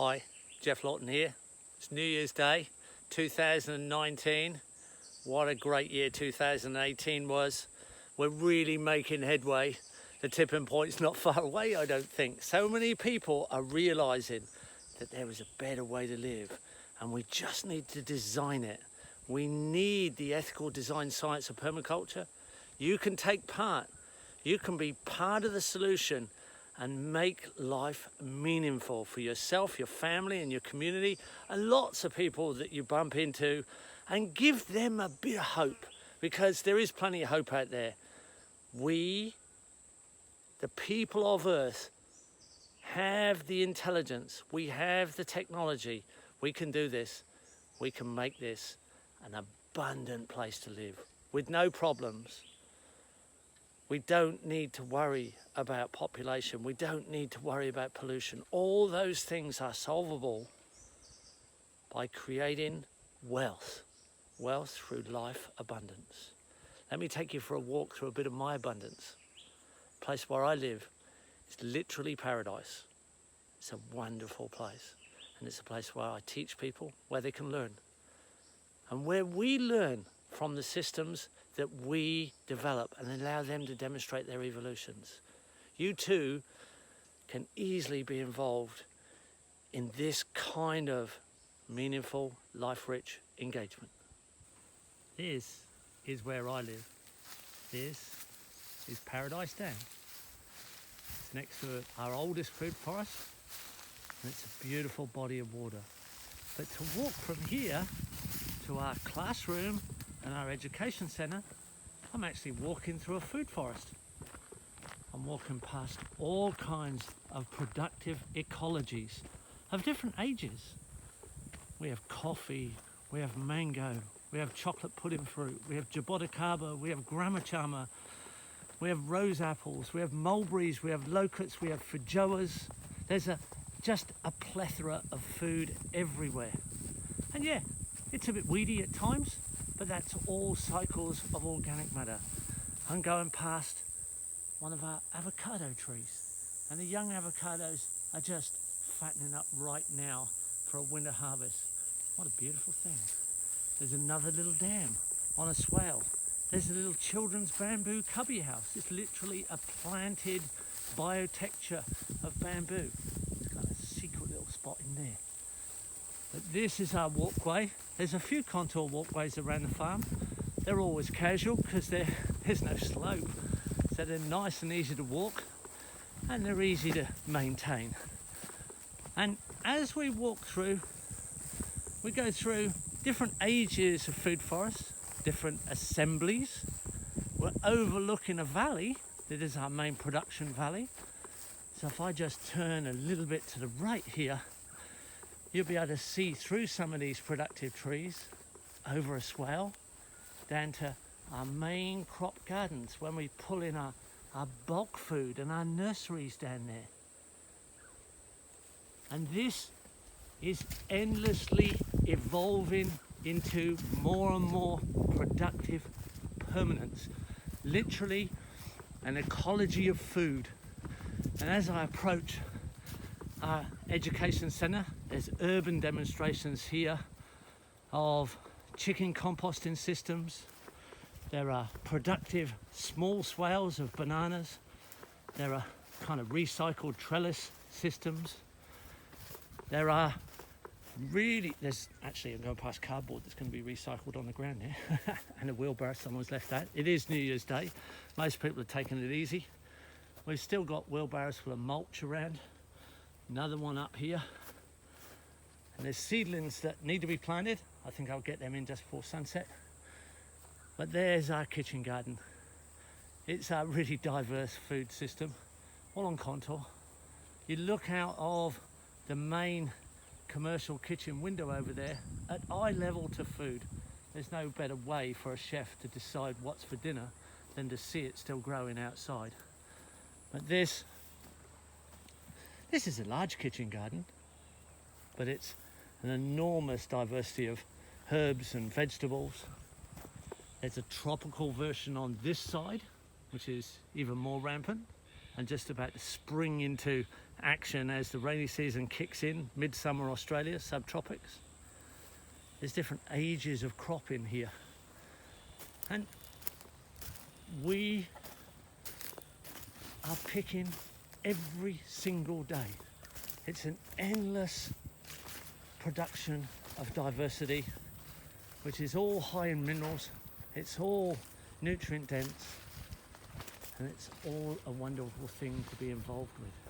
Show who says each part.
Speaker 1: Hi, Geoff Lawton here. It's New Year's Day, 2019. What a great year 2018 was. We're really making headway. The tipping point's not far away, I don't think. So many people are realizing that there is a better way to live and we just need to design it. We need the ethical design science of permaculture. You can take part. You can be part of the solution and make life meaningful for yourself, your family and your community and lots of people that you bump into, and give them a bit of hope, because there is plenty of hope out there. We, the people of Earth, have the intelligence, we have the technology, we can do this, we can make this an abundant place to live with no problems. We don't need to worry about population. We don't need to worry about pollution. All those things are solvable by creating wealth. Wealth through life abundance. Let me take you for a walk through a bit of my abundance. The place where I live is literally paradise. It's a wonderful place. And it's a place where I teach people, where they can learn. And where we learn from the systems that we develop and allow them to demonstrate their evolutions. You too can easily be involved in this kind of meaningful, life-rich engagement. This is where I live. This is Paradise Dam. It's next to our oldest food forest, and it's a beautiful body of water. But to walk from here to our classroom and our education centre, I'm actually walking through a food forest. I'm walking past all kinds of productive ecologies of different ages. We have coffee, we have mango, we have chocolate pudding fruit, we have jaboticaba, we have gramachama, we have rose apples, we have mulberries, we have locusts, we have feijoas. There's just a plethora of food everywhere. And yeah, it's a bit weedy at times, but that's all cycles of organic matter. I'm going past one of our avocado trees, and the young avocados are just fattening up right now for a winter harvest. What a beautiful thing. There's another little dam on a swale. There's a little children's bamboo cubby house. It's literally a planted biotecture of bamboo. It's got a secret little spot in there. But this is our walkway. There's a few contour walkways around the farm. They're always casual because there's no slope. So they're nice and easy to walk, and they're easy to maintain. And as we walk through, we go through different ages of food forests, different assemblies. We're overlooking a valley that is our main production valley. So if I just turn a little bit to the right here, you'll be able to see through some of these productive trees over a swale down to our main crop gardens when we pull in our bulk food and our nurseries down there. And this is endlessly evolving into more and more productive permanence. Literally an ecology of food. And as I approach our education centre, there's urban demonstrations here of chicken composting systems. There are productive small swales of bananas. There are kind of recycled trellis systems. There's actually, I'm going past cardboard that's going to be recycled on the ground there and a wheelbarrow someone's left out. It is New Year's Day. Most people are taking it easy. We've still got wheelbarrows full of mulch around. Another one up here. And there's seedlings that need to be planted. I think I'll get them in just before sunset. But there's our kitchen garden. It's a really diverse food system, all on contour. You look out of the main commercial kitchen window over there at eye level to food. There's no better way for a chef to decide what's for dinner than to see it still growing outside. But this is a large kitchen garden, but it's an enormous diversity of herbs and vegetables. There's a tropical version on this side, which is even more rampant and just about to spring into action as the rainy season kicks in, midsummer Australia, subtropics. There's different ages of crop in here. And we are picking every single day. It's an endless production of diversity, which is all high in minerals, it's all nutrient dense, and it's all a wonderful thing to be involved with.